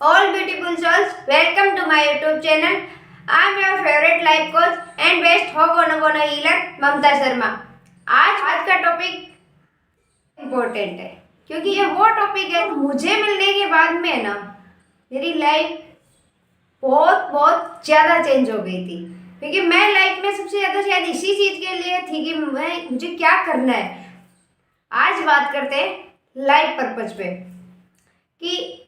All beautiful souls, welcome to my YouTube channel. I am your favorite life coach and best ho'oponopono healer Mamta Sharma. आज का topic important है क्योंकि ये वो topic है मुझे मिलने के बाद में ना मेरी लाइफ बहुत बहुत ज़्यादा चेंज हो गई थी। क्योंकि मैं लाइफ में सबसे ज़्यादा शायद इसी चीज़ के लिए थी कि मुझे क्या करना है। आज बात करते हैं लाइफ पर्पज पे कि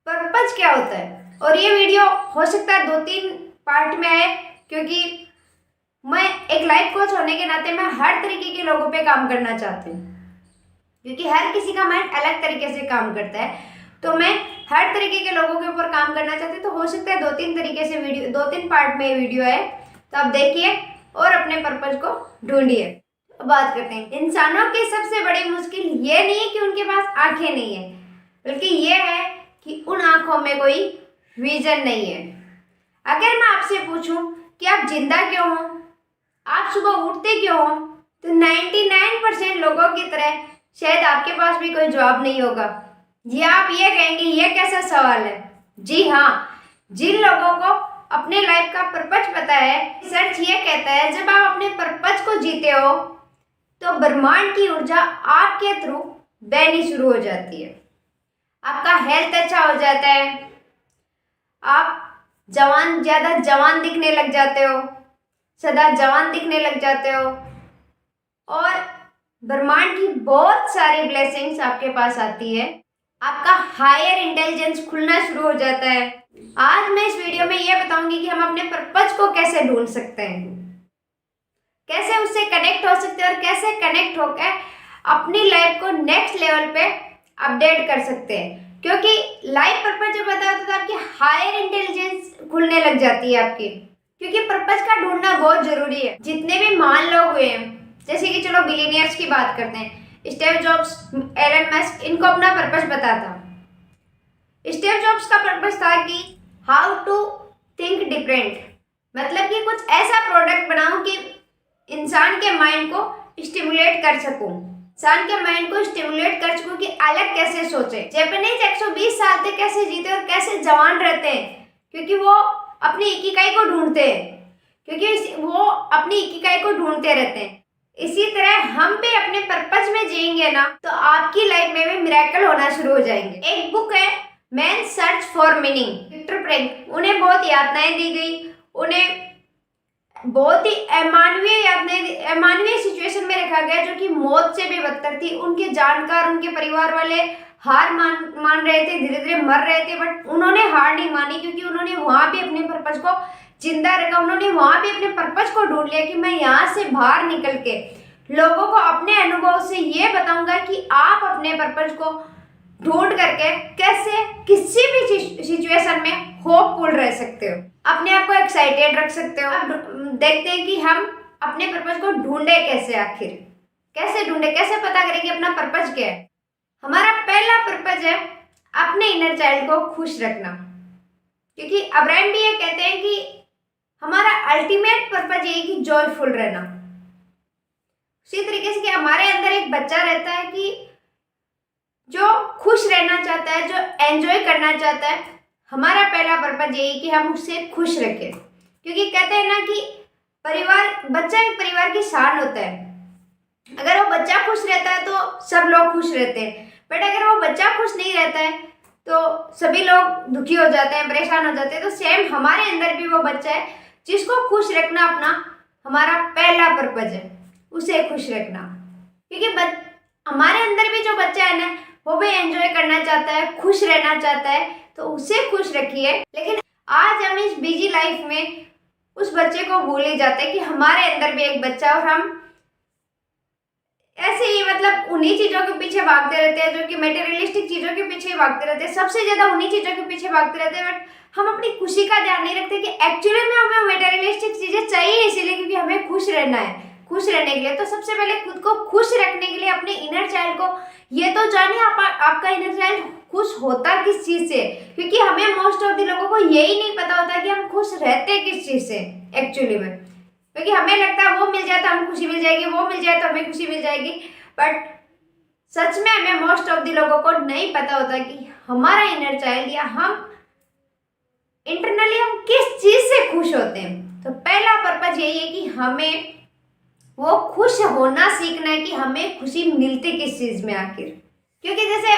पर्पज क्या होता है। और ये वीडियो हो सकता है 2-3 पार्ट में आए क्योंकि मैं एक लाइफ कोच होने के नाते मैं हर तरीके के लोगों पे काम करना चाहती हूँ। क्योंकि हर किसी का माइंड अलग तरीके से काम करता है, तो मैं हर तरीके के लोगों के ऊपर काम करना चाहती हूँ। तो हो सकता है 2-3 तरीके से वीडियो 2-3 पार्ट में वीडियो है, तो आप देखिए और अपने पर्पज को ढूंढिए। अब बात करते हैं, इंसानों की सबसे बड़ी मुश्किल ये नहीं है कि उनके पास आंखें नहीं है, बल्कि ये है कि उन आंखों में कोई विजन नहीं है। अगर मैं आपसे पूछूं कि आप जिंदा क्यों हो, आप सुबह उठते क्यों हो, तो 99% लोगों की तरह शायद आपके पास भी कोई जवाब नहीं होगा। जी आप ये कहेंगे ये कैसा सवाल है। जी हाँ, जिन लोगों को अपने लाइफ का पर्पज पता है, रिसर्च ये कहता है जब आप अपने पर्पज को जीते हो तो ब्रह्मांड की ऊर्जा आपके थ्रू बहनी शुरू हो जाती है। आपका हेल्थ अच्छा हो जाता है, आप ज़्यादा जवान दिखने लग जाते हो, सदा जवान दिखने लग जाते हो और ब्रह्मांड की बहुत सारी ब्लेसिंग्स आपके पास आती है। आपका हायर इंटेलिजेंस खुलना शुरू हो जाता है। आज मैं इस वीडियो में ये बताऊंगी कि हम अपने पर्पज को कैसे ढूंढ सकते हैं, कैसे उससे कनेक्ट हो सकते हैं और कैसे कनेक्ट होकर अपनी लाइफ को नेक्स्ट लेवल पे अपडेट कर सकते हैं। क्योंकि लाइफ पर्पज जब बताया तो आपकी हायर इंटेलिजेंस खुलने लग जाती है आपकी। क्योंकि पर्पज का ढूंढना बहुत जरूरी है। जितने भी महान लोग हुए हैं, जैसे कि चलो बिलियनियर्स की बात करते हैं, स्टीव जॉब्स, एलन मस्क, इनको अपना पर्पज पता था। स्टीव जॉब्स का पर्पज था कि हाउ टू थिंक डिफरेंट, मतलब कि कुछ ऐसा प्रोडक्ट बनाऊं कि इंसान के माइंड को स्टिमुलेट कर सकूं, इंसान के माइंड को स्टिमुलेट कर सकूं कि अलग कैसे सोचे। जापानीज 120 साल तक कैसे जीते और कैसे जवान रहते हैं, क्योंकि वो अपनी इकिगाई को ढूंढते हैं, क्योंकि वो अपनी इकिगाई को ढूंढते रहते हैं। इसी तरह हम भी अपने पर्पज में जिएंगे ना, तो आपकी लाइफ में भी मिरेकल होना शुरू हो जाएंगे। एक बुक है man search for meaning, Victor Frankl. उन्हें बहुत यातनाएं दी गई, उन्हें बहुत ही अमानवीय सिचुएशन में रखा गया जो कि मौत से भी बदतर थी। उनके जानकार, उनके परिवार वाले हार मान रहे थे, धीरे धीरे मर रहे थे, बट उन्होंने हार नहीं मानी क्योंकि उन्होंने वहां भी अपने पर्पज को जिंदा रखा। उन्होंने वहां भी अपने पर्पज को ढूंढ लिया कि मैं यहाँ से बाहर निकल के लोगों को अपने अनुभव से ये बताऊंगा कि आप अपने पर्पज को ढूंढ करके कैसे किसी भी सिचुएशन में होपफुल रह सकते हो, अपने आप को एक्साइटेड रख सकते हो। अब देखते हैं कि हम अपने पर्पज को ढूंढे कैसे, आखिर कैसे ढूंढे, कैसे पता करें कि अपना पर्पज क्या है। हमारा पहला पर्पज है अपने इनर चाइल्ड को खुश रखना। क्योंकि अब्राहम भी ये कहते हैं कि हमारा अल्टीमेट पर्पज ये है कि जॉयफुल रहना। उसी तरीके से कि हमारे अंदर एक बच्चा रहता है कि जो खुश रहना चाहता है, जो एंजॉय करना चाहता है। हमारा पहला पर्पज यही कि हम उससे खुश रखें। क्योंकि कहते हैं ना कि बच्चा एक परिवार की शान होता है। अगर वो बच्चा खुश रहता है तो सब लोग खुश रहते हैं, बट अगर वो बच्चा खुश नहीं रहता है तो सभी लोग दुखी हो जाते हैं, परेशान हो जाते हैं। तो सेम हमारे अंदर भी वो बच्चा है जिसको खुश रखना अपना हमारा पहला पर्पज है, उसे खुश रखना। क्योंकि हमारे अंदर भी जो बच्चा है ना, वो भी एंजॉय करना चाहता है, खुश रहना चाहता है, तो उसे खुश रखिए। लेकिन आज हम इस बिजी लाइफ में उस बच्चे को भूल ही जाते हैं कि हमारे अंदर भी एक बच्चा, और हम ऐसे ही मतलब उन्हीं चीज़ों के पीछे भागते रहते हैं जो कि मटेरियलिस्टिक चीज़ों के पीछे ही भागते रहते हैं, सबसे ज़्यादा उन्हीं चीज़ों के पीछे भागते रहते हैं। बट हम अपनी खुशी का ध्यान नहीं रखते कि एक्चुअली में हमें मटेरियलिस्टिक चीज़ें चाहिए इसीलिए क्योंकि हमें खुश रहना है। खुश रहने के लिए तो सबसे पहले खुद को खुश रखने के लिए अपने इनर चाइल्ड को ये तो जानिए आपका इनर चाइल्ड खुश होता किस चीज़ से। क्योंकि हमें मोस्ट ऑफ द लोगों को यही नहीं पता होता कि हम खुश रहते किस चीज़ से एक्चुअली में। क्योंकि हमें लगता है वो मिल जाए तो हमें खुशी मिल जाएगी, वो मिल जाए तो हमें खुशी मिल जाएगी, बट सच में हमें मोस्ट ऑफ द लोगों को नहीं पता होता कि हमारा इनर चाइल्ड या हम इंटरनली हम किस चीज से खुश होते हैं। तो पहला पर्पज यही है कि हमें वो खुश होना सीखना है कि हमें खुशी मिलती किस चीज में आखिर। क्योंकि जैसे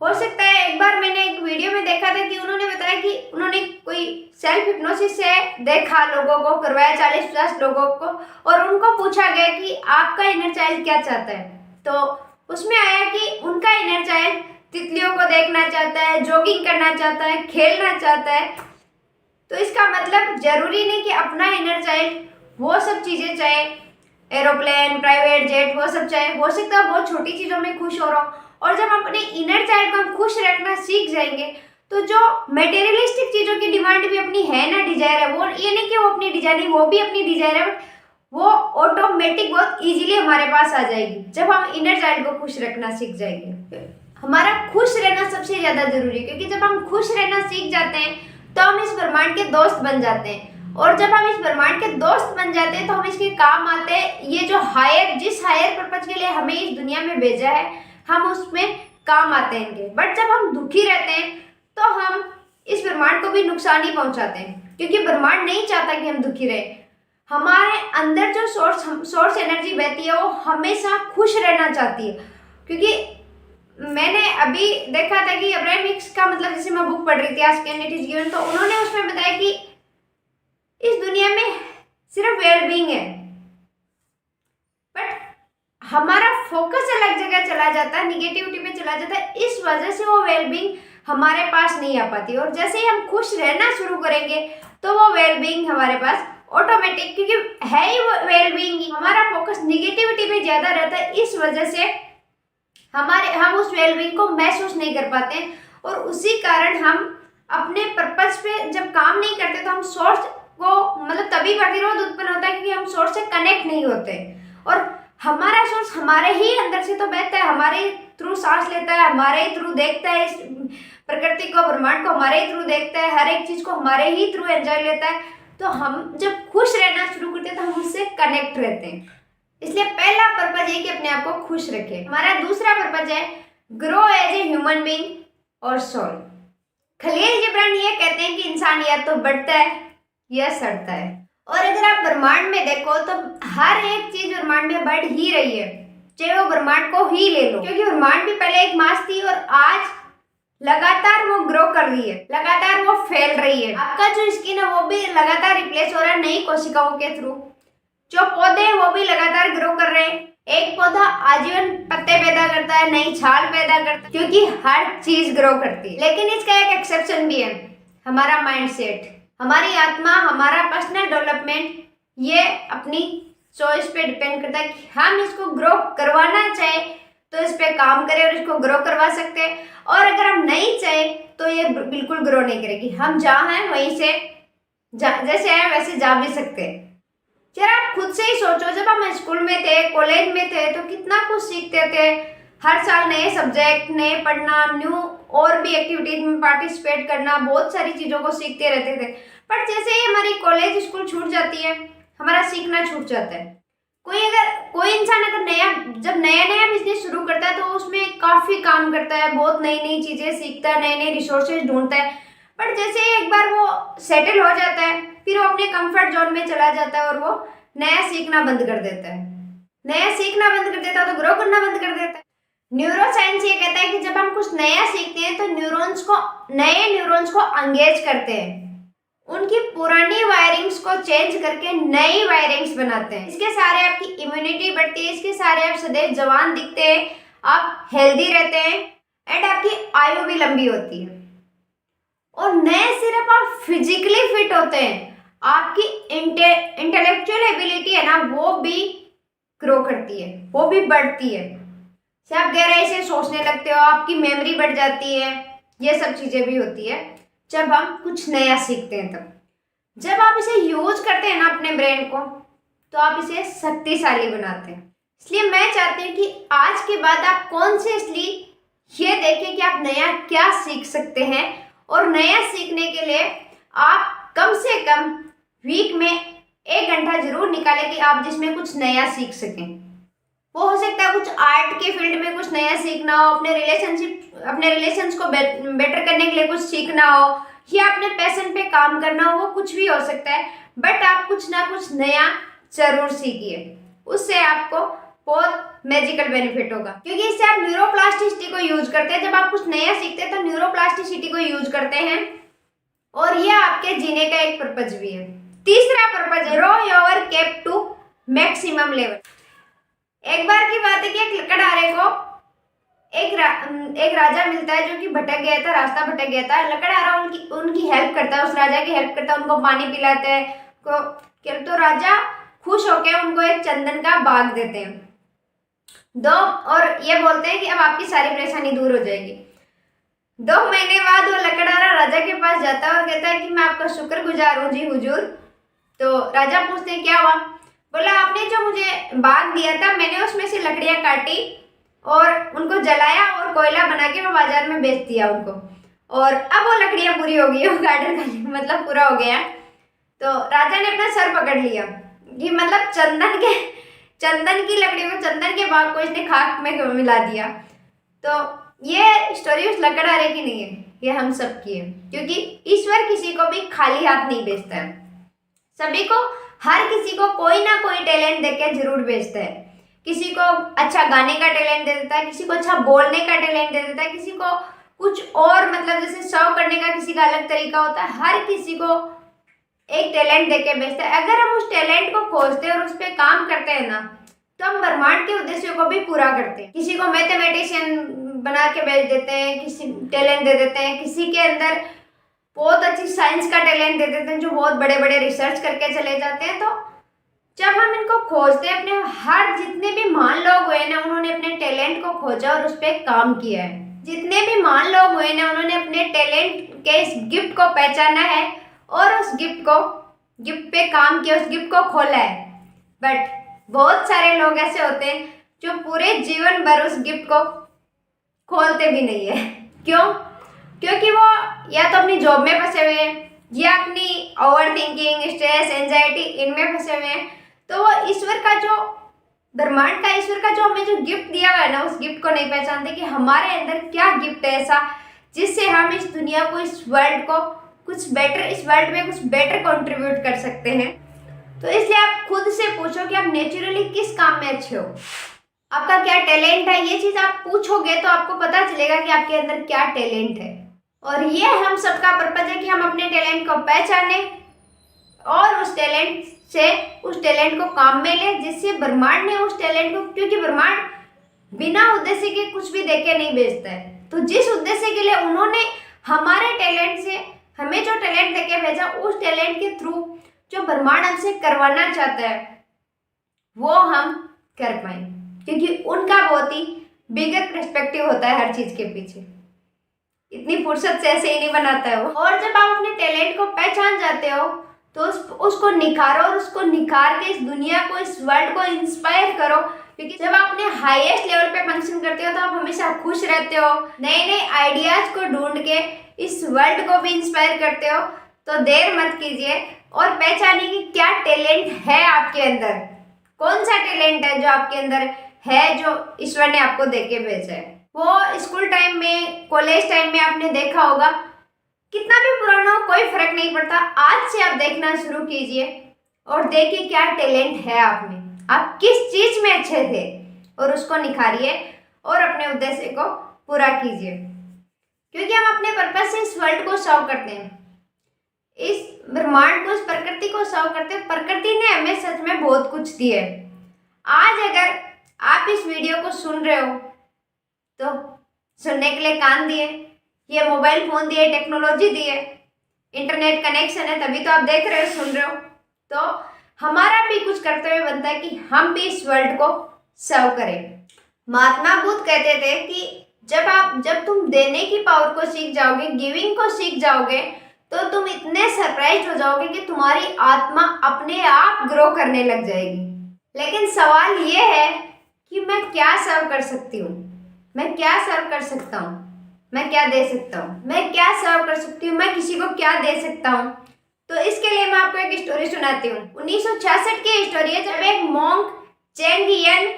हो सकता है एक बार मैंने एक वीडियो में देखा था कि उन्होंने बताया कि उन्होंने कोई सेल्फ हिप्नोसिस से देखा, लोगों को करवाया 40-50 लोगों को, और उनको पूछा गया कि आपका इनर चाइल्ड क्या चाहता है। तो उसमें आया कि उनका इनर चाइल्ड तितलियों को देखना चाहता है, जॉगिंग करना चाहता है, खेलना चाहता है। तो इसका मतलब जरूरी नहीं कि अपना इनर चाइल्ड वो सब चीजें चाहे, एरोप्लेन, प्राइवेट जेट, वो सब चाहे। हो सकता है बहुत छोटी चीजों में खुश हो रहा हो। और जब हम अपने इनर चाइल्ड को हम खुश रखना सीख जाएंगे तो जो मटेरियलिस्टिक चीजों की डिमांड भी अपनी है ना, डिजायर है, वो ये नहीं कि वो अपनी डिजायर नहीं, वो भी अपनी डिजायर है, बट वो ऑटोमेटिक बहुत इजीली हमारे पास आ जाएगी जब हम इनर चाइल्ड को खुश रखना सीख जाएंगे। हमारा खुश रहना सबसे ज्यादा जरूरी है, क्योंकि जब हम खुश रहना सीख जाते हैं तो हम इस ब्रह्मांड के दोस्त बन जाते हैं। और जब हम इस ब्रह्मांड के दोस्त बन जाते हैं तो हम इसके काम आते हैं। ये जो जिस हायर पर्पज के लिए हमें इस दुनिया में भेजा है, हम उसमें काम आते हैं इनके। बट जब हम दुखी रहते हैं तो हम इस ब्रह्मांड को भी नुकसान ही पहुंचाते हैं, क्योंकि ब्रह्मांड नहीं चाहता कि हम दुखी रहें। हमारे अंदर जो सोर्स एनर्जी बहती है वो हमेशा खुश रहना चाहती है। क्योंकि मैंने अभी देखा था कि अब्राहम हिक्स का, मतलब जैसे मैं बुक पढ़ रही थी आज कैन इट इज गिवन, तो उन्होंने उसमें बताया कि इस दुनिया में सिर्फ वेलबींग है, बट हमारा फोकस अलग जगह चला जाता है, निगेटिविटी में चला जाता है। इस वजह से वो वेलबींग हमारे पास नहीं आ पाती। और जैसे ही हम खुश रहना शुरू करेंगे तो वो वेलबींग हमारे पास ऑटोमेटिक, क्योंकि है ही वो वेलबींग ही, हमारा फोकस निगेटिविटी पे ज्यादा रहता है। इस वजह से हम उस वेलबींग को महसूस नहीं कर पाते हैं। और उसी कारण हम अपने पर्पज पे जब काम नहीं करते तो हम सोर्स को, मतलब तभी प्रतिरोध उत्पन्न होता है क्योंकि हम सोर्स से कनेक्ट नहीं होते। और हमारा सोर्स हमारे ही अंदर से तो बहता है, हमारे थ्रू सांस लेता है, हमारे ही थ्रू देखता है, इस प्रकृति को, ब्रह्मांड को हमारे ही थ्रू देखता है, हर एक चीज को हमारे ही थ्रू एंजॉय लेता है। तो हम जब खुश रहना शुरू करते हैं तो हम उससे कनेक्ट रहते हैं। इसलिए पहला पर्पज है कि अपने आप को खुश रखें। हमारा दूसरा पर्पज है grow as a human being और सोल। खलील जिब्रान ये कहते हैं कि इंसान या तो बढ़ता है या सड़ता है। और अगर आप ब्रह्मांड में देखो तो हर एक चीज ब्रह्मांड में बढ़ ही रही है, चाहे वो ब्रह्मांड को ही ले लो, क्योंकि ब्रह्मांड भी पहले एक मास थी और आज लगातार वो ग्रो कर रही है, लगातार वो फैल रही है। आपका जो स्किन है वो भी लगातार रिप्लेस हो रहा है नई कोशिकाओं के थ्रू। जो पौधे हैं वो भी लगातार ग्रो कर रहे हैं। एक पौधा आजीवन पत्ते पैदा करता है, नई छाल पैदा करता है, क्योंकि हर चीज ग्रो करती है। लेकिन इसका एक एक्सेप्शन भी है, हमारा माइंडसेट, हमारी आत्मा, हमारा पर्सनल डेवलपमेंट। ये अपनी चॉइस पे डिपेंड करता है कि हम इसको ग्रो करवाना चाहे तो इस पे काम करें और इसको ग्रो करवा सकते हैं। और अगर हम नहीं चाहे तो ये बिल्कुल ग्रो नहीं करेगी। हम जहाँ हैं वहीं से जैसे हैं वैसे जा भी सकते हैं। यार आप खुद से ही सोचो, जब हम स्कूल में थे, कॉलेज में थे तो कितना कुछ सीखते थे। हर साल नए सब्जेक्ट, नए पढ़ना, न्यू और भी एक्टिविटीज में पार्टिसिपेट करना, बहुत सारी चीज़ों को सीखते रहते थे। पर जैसे ही हमारी कॉलेज स्कूल छूट जाती है, हमारा सीखना छूट जाता है। कोई इंसान अगर जब नया बिजनेस शुरू करता है तो उसमें काफ़ी काम करता है, बहुत नई नई चीज़ें सीखता है, नए नए रिसोर्सेज ढूंढता है। पर जैसे ही एक बार वो सेटल हो जाता है फिर वो अपने कंफर्ट जोन में चला जाता है और वो नया सीखना बंद कर देता है। नया सीखना बंद कर देता है तो ग्रो करना बंद कर देता है। न्यूरो साइंस ये कहता है कि जब हम कुछ नया सीखते हैं तो नए न्यूरॉन्स को एंगेज करते हैं, उनकी पुरानी वायरिंग्स को चेंज करके नई वायरिंग्स बनाते हैं। इसके सारे आपकी इम्यूनिटी बढ़ती है, इसके सारे आप सदैव जवान दिखते हैं, आप हेल्दी रहते हैं एंड आपकी आयु भी लंबी होती है। और नए सिर्फ आप फिजिकली फिट होते हैं, आपकी इंटेलेक्चुअल एबिलिटी है ना वो भी ग्रो करती है, वो भी बढ़ती है। से आप गहराई से सोचने लगते हो, आपकी मेमोरी बढ़ जाती है, ये सब चीज़ें भी होती है जब हम कुछ नया सीखते हैं। तब जब आप इसे यूज करते हैं ना अपने ब्रेन को तो आप इसे शक्तिशाली बनाते हैं। इसलिए मैं चाहती हूँ कि आज के बाद आप कॉन्शियसली ये देखें कि आप नया क्या सीख सकते हैं। और नया सीखने के लिए आप कम से कम वीक में 1 घंटा जरूर निकालें कि आप जिसमें कुछ नया सीख सकें। वो हो सकता है कुछ आर्ट के फील्ड में कुछ नया सीखना हो, अपने रिलेशंस को बेटर करने के लिए कुछ सीखना हो, या अपने पैशन पे काम करना हो, वो कुछ भी हो सकता है। बट आप कुछ ना कुछ नया जरूर सीखिए, उससे आपको बहुत मैजिकल बेनिफिट होगा, क्योंकि इससे आप न्यूरोप्लास्टिसिटी को यूज करते हैं। जब आप कुछ नया सीखते हैं तो न्यूरोप्लास्टिसिटी को यूज करते हैं, और यह आपके जीने का एक पर्पज भी है। तीसरा पर्पज है grow your cap to maximum level. एक बार की बात है कि एक लकड़हारे को एक राजा मिलता है जो कि भटक गया था, रास्ता भटक गया था। लकड़हारा उनकी हेल्प करता है, उस राजा की हेल्प करता है, उनको पानी पिलाता है तो राजा खुश होकर उनको एक चंदन का बाग देते हैं और ये बोलते हैं कि अब आपकी सारी परेशानी दूर हो जाएगी। 2 महीने बाद वो लकड़हारा राजा के पास जाता है और कहता है कि मैं आपका शुक्रगुजार हूँ जी हुजूर। तो राजा पूछते हैं क्या हुआ? बोला आपने जो मुझे बाग दिया था, मैंने उसमें से लकड़ियाँ काटी और उनको जलाया और कोयला बना के मैं बाजार में बेच दिया उनको, और अब वो लकड़ियाँ पूरी हो गई, वो गार्डन का मतलब पूरा हो गया। तो राजा ने अपना सर पकड़ लिया कि मतलब चंदन की लकड़ियों को, चंदन के बाग को इसने खाक में मिला दिया। तो ये स्टोरी उस लकड़हारे की नहीं है, ये हम सब की है, क्योंकि ईश्वर किसी को भी खाली हाथ नहीं भेजता है। सभी को, हर किसी को कोई ना कोई टैलेंट देके जरूर भेजता है। किसी को अच्छा गाने का टैलेंट दे देता है, किसी को अच्छा बोलने का टैलेंट दे देता है, किसी को कुछ और मतलब जैसे सर्व करने का किसी का अलग तरीका होता है। हर किसी को एक टैलेंट देके भेजता है। अगर हम उस टैलेंट को खोजते हैं और उस पर काम करते हैं ना, तो हम ब्रह्मांड के उद्देश्यों को भी पूरा करते हैं। किसी को मैथमेटिशियन बना के भेज देते हैं, किसी टैलेंट दे देते हैं, किसी के अंदर बहुत अच्छी साइंस का टैलेंट दे देते हैं जो बहुत बड़े बड़े रिसर्च करके चले जाते हैं। तो जब हम इनको खोजते हैं, अपने हर जितने भी महान लोग हुए ना, उन्होंने अपने टैलेंट को खोजा और उस पर काम किया है। जितने भी महान लोग हुए ना, उन्होंने अपने टैलेंट के इस गिफ्ट को पहचाना है और उस गिफ्ट पे काम किया, उस गिफ्ट को खोला है। बट बहुत सारे लोग ऐसे होते हैं जो पूरे जीवन भर उस गिफ्ट को खोलते भी नहीं है। क्यों? क्योंकि वो या तो अपनी जॉब में फंसे हुए हैं, या अपनी ओवर थिंकिंग, स्ट्रेस, एंजाइटी इनमें फंसे हुए हैं। तो वो ईश्वर का जो, ब्रह्मांड का ईश्वर का जो हमें जो गिफ्ट दिया हुआ है ना, उस गिफ्ट को नहीं पहचानते कि हमारे अंदर क्या गिफ्ट है ऐसा जिससे हम इस दुनिया को, इस वर्ल्ड को कुछ बेटर, इस वर्ल्ड में कुछ बेटर कंट्रीब्यूट कर सकते हैं। तो इसलिए आप खुद से पूछो कि आप नेचुरली किस काम में अच्छे हो, आपका क्या टैलेंट है। ये चीज़ आप पूछोगे तो आपको पता चलेगा कि आपके अंदर क्या टैलेंट है। और ये हम सबका पर्पज है कि हम अपने टैलेंट को पहचाने और उस टैलेंट को काम में ले, जिससे ब्रह्मांड ने उस टैलेंट को, क्योंकि ब्रह्मांड बिना उद्देश्य के कुछ भी देके नहीं भेजता है। तो जिस उद्देश्य के लिए उन्होंने हमारे टैलेंट से हमें जो टैलेंट देके भेजा, उस टैलेंट के थ्रू जो ब्रह्मांड हमसे करवाना चाहता है वो हम कर पाए, क्योंकि उनका बहुत ही बिगर पर्सपेक्टिव होता है हर चीज के पीछे। इतनी फुर्सत से ऐसे ही नहीं बनाता है वो। और जब आप अपने टैलेंट को पहचान जाते हो तो उसको निखारो, और उसको निखार के इस दुनिया को, इस वर्ल्ड को इंस्पायर करो। क्योंकि जब आप अपने हाईएस्ट लेवल पे फंक्शन करते हो तो आप हमेशा खुश रहते हो, नए नए आइडियाज को ढूंढ के इस वर्ल्ड को भी इंस्पायर करते हो। तो देर मत कीजिए और पहचानिए कि क्या टैलेंट है आपके अंदर, कौन सा टैलेंट है जो आपके अंदर है, जो ईश्वर ने आपको देके भेजा है। वो स्कूल टाइम में, कॉलेज टाइम में आपने देखा होगा, कितना भी पुराना हो कोई फर्क नहीं पड़ता। आज से आप देखना शुरू कीजिए और देखिए क्या टैलेंट है आप में, आप किस चीज में अच्छे थे, और उसको निखारिए और अपने उद्देश्य को पूरा कीजिए। क्योंकि हम अपने पर्पज से इस वर्ल्ड को सर्व करते हैं, इस ब्रह्मांड को, इस प्रकृति को सर्व करते हैं। प्रकृति ने हमें सच में बहुत कुछ दिया है। आज अगर आप इस वीडियो को सुन रहे हो तो सुनने के लिए कान दिए, ये मोबाइल फोन दिए, टेक्नोलॉजी दिए, इंटरनेट कनेक्शन है, तभी तो आप देख रहे हो, सुन रहे हो। तो हमारा भी कुछ कर्तव्य बनता है कि हम भी इस वर्ल्ड को सर्व करें। महात्मा बुद्ध कहते थे कि जब तुम देने की पावर को सीख जाओगे, गिविंग को सीख जाओगे, तो तुम इतने सरप्राइज हो जाओगे कि तुम्हारी आत्मा अपने आप ग्रो करने लग जाएगी। लेकिन सवाल ये है कि मैं क्या सर्व कर सकती हूँ, मैं क्या सर्व कर सकता हूँ, मैं क्या दे सकता हूँ, मैं क्या सर्व कर सकती हूँ, मैं किसी को क्या दे सकता हूँ। तो इसके लिए मैं आपको एक स्टोरी सुनाती हूँ। 1966 की स्टोरी है, जब एक मॉन्क चेंग हियन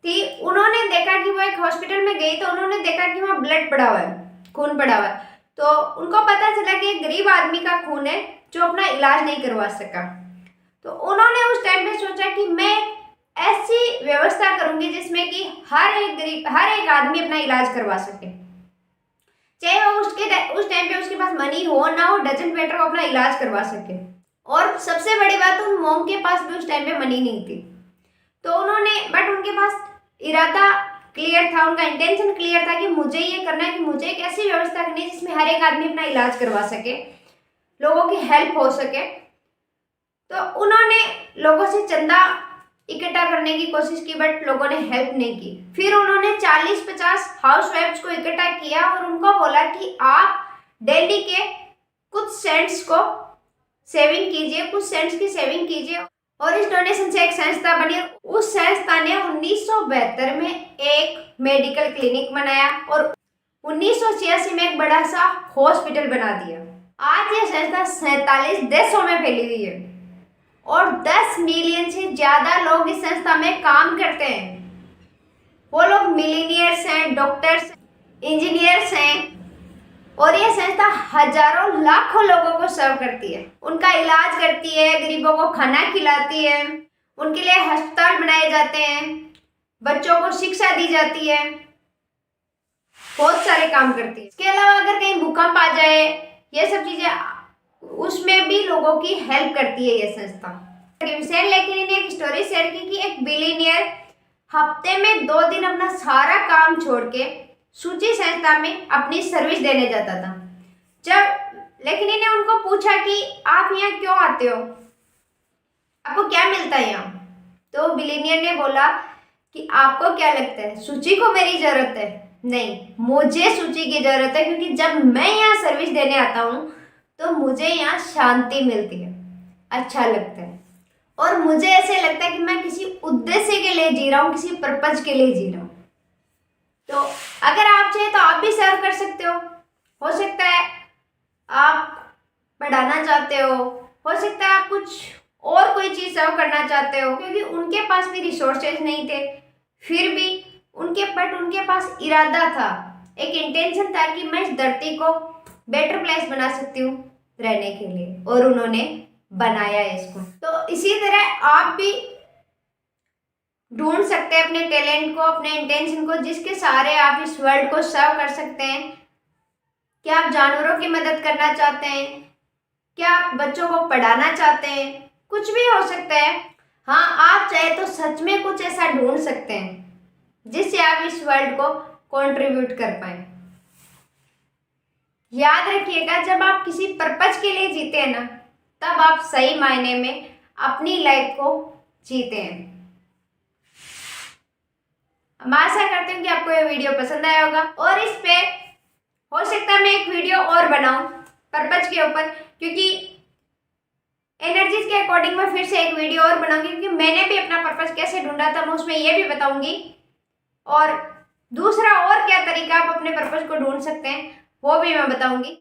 थी, उन्होंने देखा कि वो एक हॉस्पिटल में गई तो उन्होंने देखा कि वहाँ ब्लड पड़ा हुआ है, खून पड़ा हुआ है। तो उनको पता चला कि एक गरीब आदमी का खून है जो अपना इलाज नहीं करवा सका। तो उन्होंने उस टाइम पे सोचा कि मैं ऐसी व्यवस्था करूंगी जिसमें कि हर एक आदमी अपना इलाज करवा सके, चाहे वो उस टाइम पे उसके पास मनी हो ना हो, डजंट मैटर, वो अपना इलाज करवा सके। और सबसे बड़ी बात, उन मॉम के पास भी उस टाइम पे मनी नहीं थी। तो बट उनके पास इरादा क्लियर था, उनका इंटेंशन क्लियर था कि मुझे ये करना है, कि मुझे एक ऐसी व्यवस्था करनी है जिसमें हर एक आदमी अपना इलाज करवा सके, लोगों की हेल्प हो सके। तो उन्होंने लोगों से चंदा इकट्ठा करने की कोशिश की, बट लोगों ने हेल्प नहीं की। फिर उन्होंने 40-50 हाउस वाइफ्स को इकट्ठा किया और उनको बोला कि आप डेली के कुछ सेंट्स को सेविंग कीजिए, कुछ सेंट्स की सेविंग कीजिए। और इस डोनेशन से एक संस्था बनी। उस संस्था ने 1972 में एक मेडिकल क्लिनिक बनाया और 1986 में एक बड़ा सा हॉस्पिटल बना दिया। आज ये संस्था 47 देशों में फैली हुई है और 10 मिलियन से ज्यादा लोग इस संस्था में काम करते हैं। वो लोग मिलीनियर्स हैं, डॉक्टर्स, इंजीनियर्स हैं और ये संस्था हजारों लाखों लोगों को सर्व करती है, उनका इलाज करती है, गरीबों को खाना खिलाती है, उनके लिए अस्पताल बनाए जाते हैं, बच्चों को शिक्षा दी जाती है, बहुत सारे काम करती है। इसके अलावा अगर कहीं भूकंप आ जाए, ये सब चीजें, उसमें भी लोगों की हेल्प करती है ये संस्था। लेकिन इन्हें एक स्टोरी शेयर की कि एक बिलीनियर हफ्ते में 2 दिन अपना सारा काम छोड़ के सूची संस्था में अपनी सर्विस देने जाता था। लेकिन इन्हें उनको पूछा कि आप यहाँ क्यों आते हो, आपको क्या मिलता है यहाँ? तो बिलीनियर ने बोला कि आपको क्या लगता है, सूची को मेरी जरूरत है? नहीं, मुझे सूची की जरूरत है, क्योंकि जब मैं यहाँ सर्विस देने आता हूँ तो मुझे यहाँ शांति मिलती है, अच्छा लगता है और मुझे ऐसे लगता है कि मैं किसी उद्देश्य के लिए जी रहा हूँ, किसी पर्पज के लिए जी रहा हूँ। तो अगर आप चाहे तो आप भी सर्व कर सकते हो सकता है आप पढ़ाना चाहते हो सकता है आप कुछ और कोई चीज़ सर्व करना चाहते हो, क्योंकि उनके पास भी रिसोर्सेज नहीं थे, फिर भी उनके पास इरादा था, एक इंटेंशन था कि मैं इस धरती को बेटर प्लेस बना सकती हूँ रहने के लिए, और उन्होंने बनाया इसको। तो इसी तरह आप भी ढूंढ सकते हैं अपने टैलेंट को, अपने इंटेंशन को, जिसके सहारे आप इस वर्ल्ड को सर्व कर सकते हैं। क्या आप जानवरों की मदद करना चाहते हैं? क्या आप बच्चों को पढ़ाना चाहते हैं? कुछ भी हो सकता है। हाँ, आप चाहे तो सच में कुछ ऐसा ढूंढ सकते हैं जिससे आप इस वर्ल्ड को कंट्रीब्यूट कर पाए। याद रखिएगा, जब आप किसी पर्पज के लिए जीते हैं ना, तब आप सही मायने में अपनी लाइफ को जीते हैं। मैं आशा करती हूँ कि आपको ये वीडियो पसंद आया होगा और इस पे हो सकता है मैं एक वीडियो और बनाऊं पर्पज के ऊपर, क्योंकि एनर्जीज के अकॉर्डिंग मैं फिर से एक वीडियो और बनाऊंगी, क्योंकि मैंने भी अपना पर्पज कैसे ढूंढा था मैं उसमें ये भी बताऊंगी, और दूसरा और क्या तरीका आप अपने पर्पज को ढूंढ सकते हैं वो भी मैं बताऊंगी।